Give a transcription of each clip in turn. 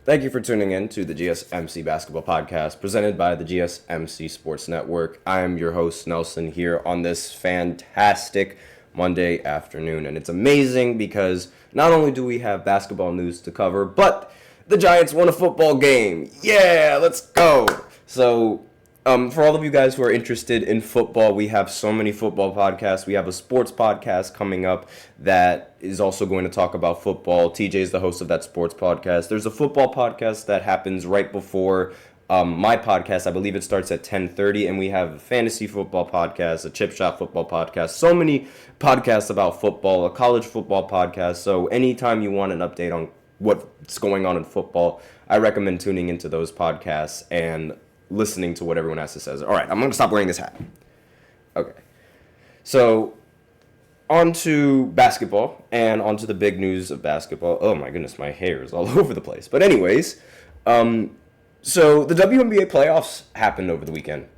Thank you for tuning in to the GSMC Basketball Podcast presented by the GSMC Sports Network. I am your host, Nelson, here on this fantastic Monday afternoon. And it's amazing because not only do we have basketball news to cover, but the Giants won a football game. Yeah, let's go. So, for all of you guys who are interested in football, we have so many football podcasts. We have a sports podcast coming up that is also going to talk about football. TJ is the host of that sports podcast. There's a football podcast that happens right before my podcast. I believe it starts at 10:30, and we have a fantasy football podcast, a chip shot football podcast, so many podcasts about football, a college football podcast. So anytime you want an update on what's going on in football, I recommend tuning into those podcasts and listening to what everyone has to say. All right, I'm going to stop wearing this hat. Okay. So, on to basketball and on to the big news of basketball. Oh my goodness, my hair is all over the place. But anyways, so the WNBA playoffs happened over the weekend.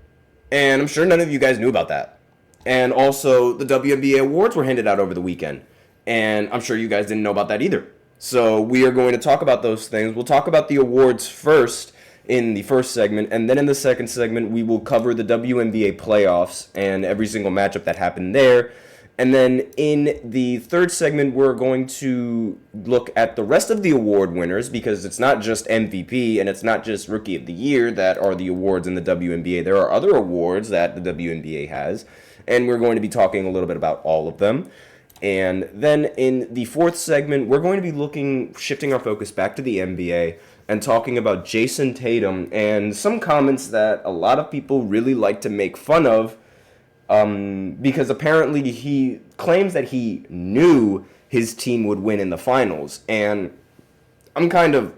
And I'm sure none of you guys knew about that. And also, the WNBA awards were handed out over the weekend. And I'm sure you guys didn't know about that either. So, we are going to talk about those things. We'll talk about the awards first in the first segment, and then in the second segment, we will cover the WNBA playoffs and every single matchup that happened there. And then in the third segment, we're going to look at the rest of the award winners, because it's not just MVP and it's not just Rookie of the Year that are the awards in the WNBA. There are other awards that the WNBA has, and we're going to be talking a little bit about all of them. And then in the fourth segment, we're going to be shifting our focus back to the NBA and talking about Jason Tatum and some comments that a lot of people really like to make fun of, because apparently he claims that he knew his team would win in the finals. And I'm kind of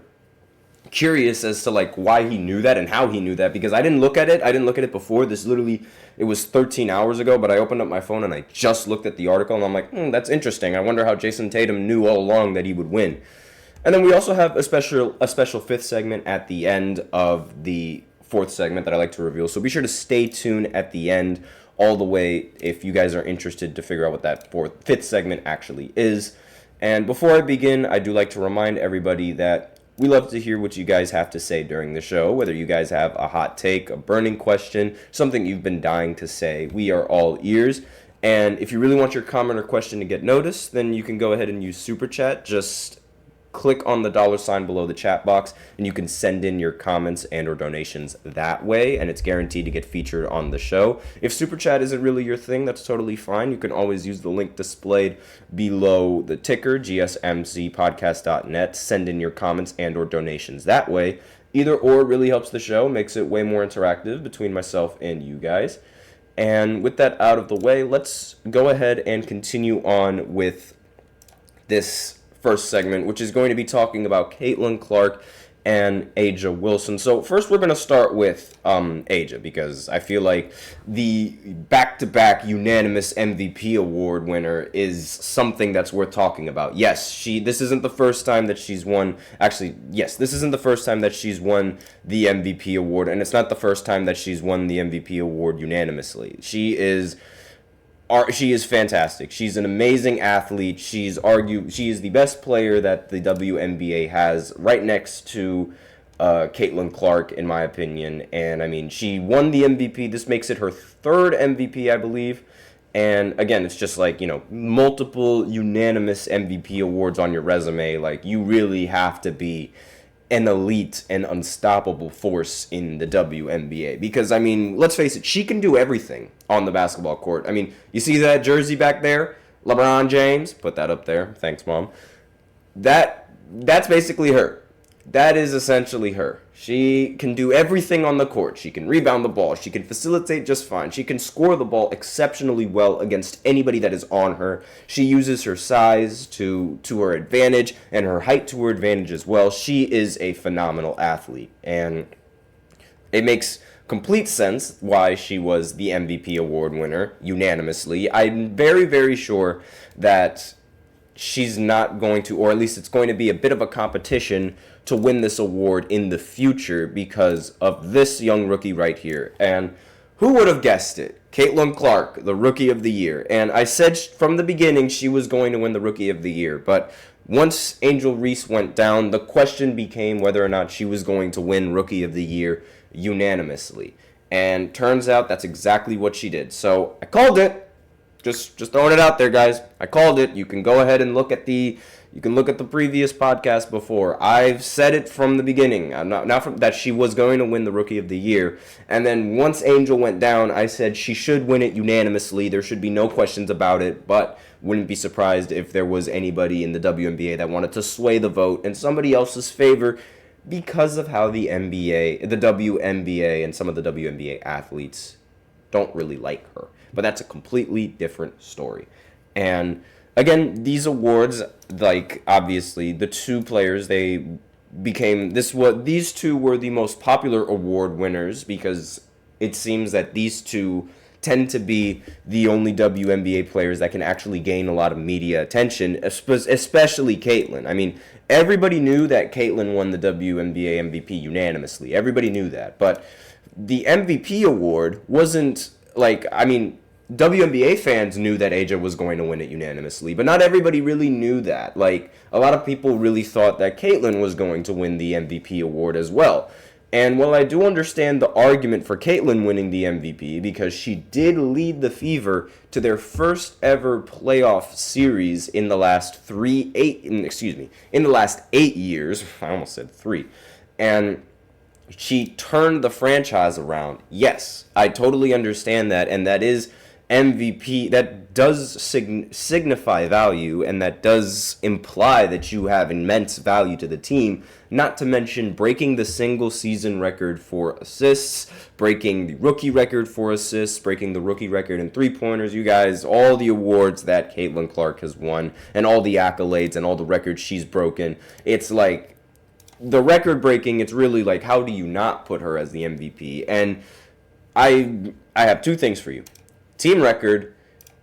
curious as to why he knew that and how he knew that, because I didn't look at it before. It was 13 hours ago, but I opened up my phone and I just looked at the article and I'm like, that's interesting. I wonder how Jason Tatum knew all along that he would win. And then we also have a special fifth segment at the end of the fourth segment that I like to reveal. So be sure to stay tuned at the end all the way if you guys are interested to figure out what that fifth segment actually is. And before I begin, I do like to remind everybody that we love to hear what you guys have to say during the show, whether you guys have a hot take, a burning question, something you've been dying to say. We are all ears. And if you really want your comment or question to get noticed, then you can go ahead and use Super Chat. Just click on the $sign below the chat box, and you can send in your comments and or donations that way, and it's guaranteed to get featured on the show. If Super Chat isn't really your thing, that's totally fine. You can always use the link displayed below the ticker, gsmcpodcast.net. Send in your comments and or donations that way. Either or really helps the show, makes it way more interactive between myself and you guys. And with that out of the way, let's go ahead and continue on with this first segment, which is going to be talking about Caitlin Clark and A'ja Wilson. So first we're going to start with A'ja, because I feel like the back-to-back unanimous MVP award winner is something that's worth talking about. Yes, this isn't the first time that she's won. Actually, yes, this isn't the first time that she's won the MVP award, and it's not the first time that she's won the MVP award unanimously. She is fantastic. She's an amazing athlete. She is the best player that the WNBA has, right next to Caitlin Clark, in my opinion. And I mean, she won the MVP. This makes it her third MVP, I believe. And again, it's just multiple unanimous MVP awards on your resume. You really have to be an elite and unstoppable force in the WNBA, because I mean, let's face it, she can do everything on the basketball court. I mean, you see that jersey back there, LeBron James, put that up there, thanks Mom. That's basically her. That is essentially her. She can do everything on the court. She can rebound the ball. She can facilitate just fine. She can score the ball exceptionally well against anybody that is on her. She uses her size to her advantage and her height to her advantage as well. She is a phenomenal athlete, and it makes complete sense why she was the MVP award winner unanimously. I'm very, very sure that she's not going to, or at least it's going to be a bit of a competition to win this award in the future because of this young rookie right here. And who would have guessed it? Caitlin Clark, the Rookie of the Year. And I said from the beginning she was going to win the Rookie of the Year, but Once Angel Reese went down, the question became whether or not she was going to win Rookie of the Year unanimously. And turns out that's exactly what she did. So I called it. Just throwing it out there, guys. I called it. You can go ahead and look at the previous podcast before. I've said it from the beginning. That she was going to win the Rookie of the Year. And then once Angel went down, I said she should win it unanimously. There should be no questions about it, but wouldn't be surprised if there was anybody in the WNBA that wanted to sway the vote in somebody else's favor because of how the WNBA, and some of the WNBA athletes don't really like her. But that's a completely different story. And again, these awards, like, obviously, the two players, these two were the most popular award winners because it seems that these two tend to be the only WNBA players that can actually gain a lot of media attention, especially Caitlyn. I mean, everybody knew that Caitlyn won the WNBA MVP unanimously. Everybody knew that. But the MVP award wasn't, WNBA fans knew that A'ja was going to win it unanimously, but not everybody really knew that. Like, a lot of people really thought that Caitlyn was going to win the MVP award as well. And while I do understand the argument for Caitlyn winning the MVP, because she did lead the Fever to their first ever playoff series in the last 8 years. I almost said 3. And she turned the franchise around. Yes, I totally understand that, and that is MVP. That does signify value, and that does imply that you have immense value to the team, not to mention breaking the single season record for assists, breaking the rookie record for assists, breaking the rookie record in three-pointers. You guys, all the awards that Caitlin Clark has won, and all the accolades and all the records she's broken, it's like the record breaking. It's really like, how do you not put her as the MVP? And I have two things for you: team record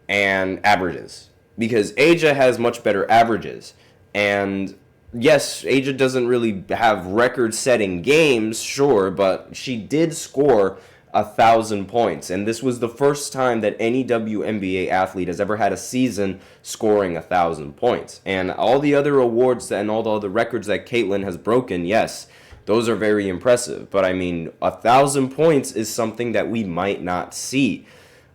and averages, because A'ja has much better averages. And yes, A'ja doesn't really have record-setting games, sure, but she did score 1,000 points, and this was the first time that any WNBA athlete has ever had a season scoring 1,000 points. And all the other awards and all the other records that Caitlyn has broken, yes, those are very impressive, but I mean, 1,000 points is something that we might not see.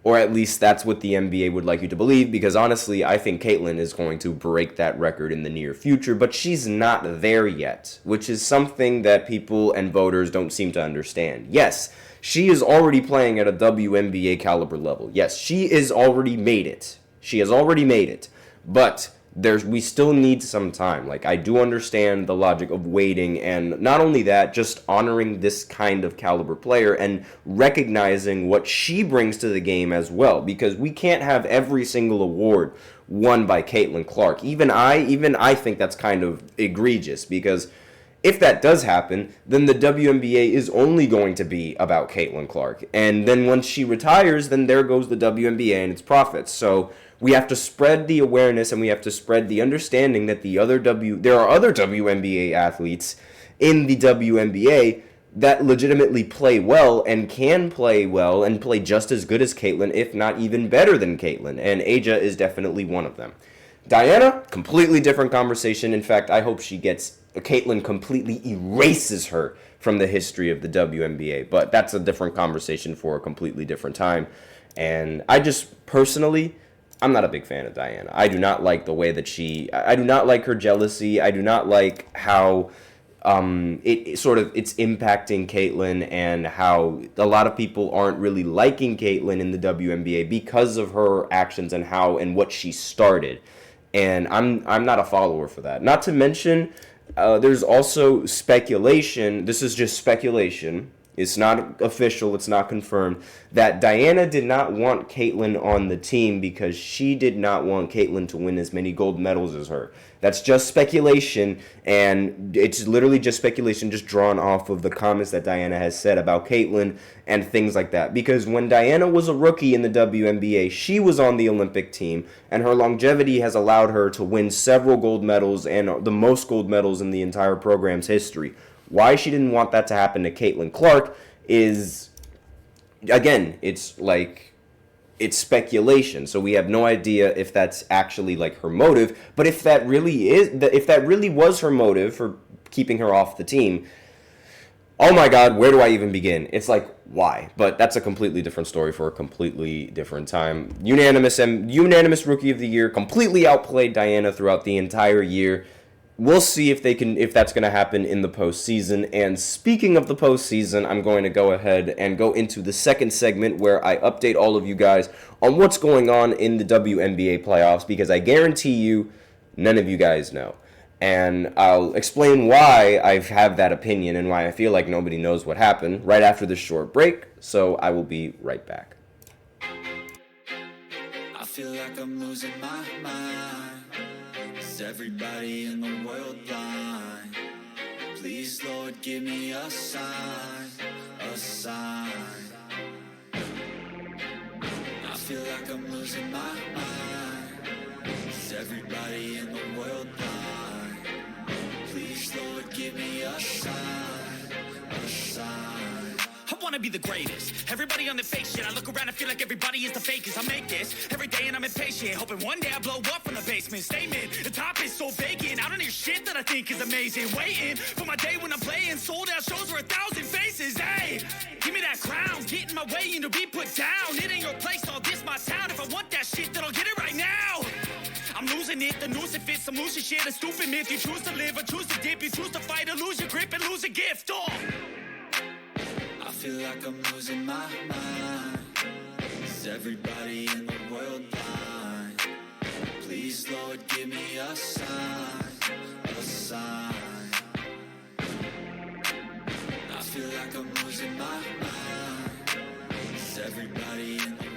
Or at least that's what the NBA would like you to believe, because honestly, I think Caitlyn is going to break that record in the near future, but she's not there yet, which is something that people and voters don't seem to understand. Yes, she is already playing at a WNBA caliber level. Yes, she has already made it. But we still need some time. Like, I do understand the logic of waiting, and not only that, just honoring this kind of caliber player and recognizing what she brings to the game as well, because we can't have every single award won by Caitlin Clark. Even I think that's kind of egregious, because if that does happen, then the WNBA is only going to be about Caitlin Clark. And then once she retires, then there goes the WNBA and its profits. So we have to spread the awareness, and we have to spread the understanding that there are other WNBA athletes in the WNBA that legitimately play well and can play well and play just as good as Caitlyn, if not even better than Caitlyn. And A'ja is definitely one of them. Diana, completely different conversation. In fact, I hope Caitlyn completely erases her from the history of the WNBA. But that's a different conversation for a completely different time. And I just personally, I'm not a big fan of Diana. I do not like the way that I do not like her jealousy. I do not like how it's impacting Caitlyn, and how a lot of people aren't really liking Caitlyn in the WNBA because of her actions and what she started. And I'm not a follower for that. Not to mention, there's also speculation. This is just speculation. It's not official, it's not confirmed, that Diana did not want Caitlyn on the team because she did not want Caitlyn to win as many gold medals as her. That's just speculation, and it's literally just speculation, just drawn off of the comments that Diana has said about Caitlyn and things like that. Because when Diana was a rookie in the WNBA, she was on the Olympic team, and her longevity has allowed her to win several gold medals, and the most gold medals in the entire program's history. Why she didn't want that to happen to Caitlin Clark is, again, it's like, it's speculation, so we have no idea if that's actually like her motive. But if that really was her motive for keeping her off the team, oh my God, where do I even begin? It's like, why? But that's a completely different story for a completely different time. Unanimous Rookie of the Year, completely outplayed Diana throughout the entire year. We'll see if that's going to happen in the postseason. And speaking of the postseason, I'm going to go ahead and go into the second segment where I update all of you guys on what's going on in the WNBA playoffs, because I guarantee you none of you guys know. And I'll explain why I have that opinion and why I feel like nobody knows what happened right after this short break. So I will be right back. I feel like I'm losing my mind. Is everybody in the world blind? Please, Lord, give me a sign, a sign. I feel like I'm losing my mind. Is everybody in the world blind? Please, Lord, give me a sign, a sign. I wanna be the greatest. Everybody on the fake shit. I look around and feel like everybody is the fakest. I make this every day and I'm impatient, hoping one day I blow up from the basement. Statement, the top is so vacant. I don't hear shit that I think is amazing. Waiting for my day when I'm playing sold out shows for 1,000 faces. Hey, give me that crown, get in my way and to be put down. It ain't your place, all this my town. If I want that shit, then I'll get it right now. I'm losing it, the noose it fits, some losing shit, a stupid myth. You choose to live or choose to dip, you choose to fight or lose your grip and lose a gift. Oh. I feel like I'm losing my mind. Is everybody in the world blind? Please, Lord, give me a sign, a sign. I feel like I'm losing my mind. Is everybody in the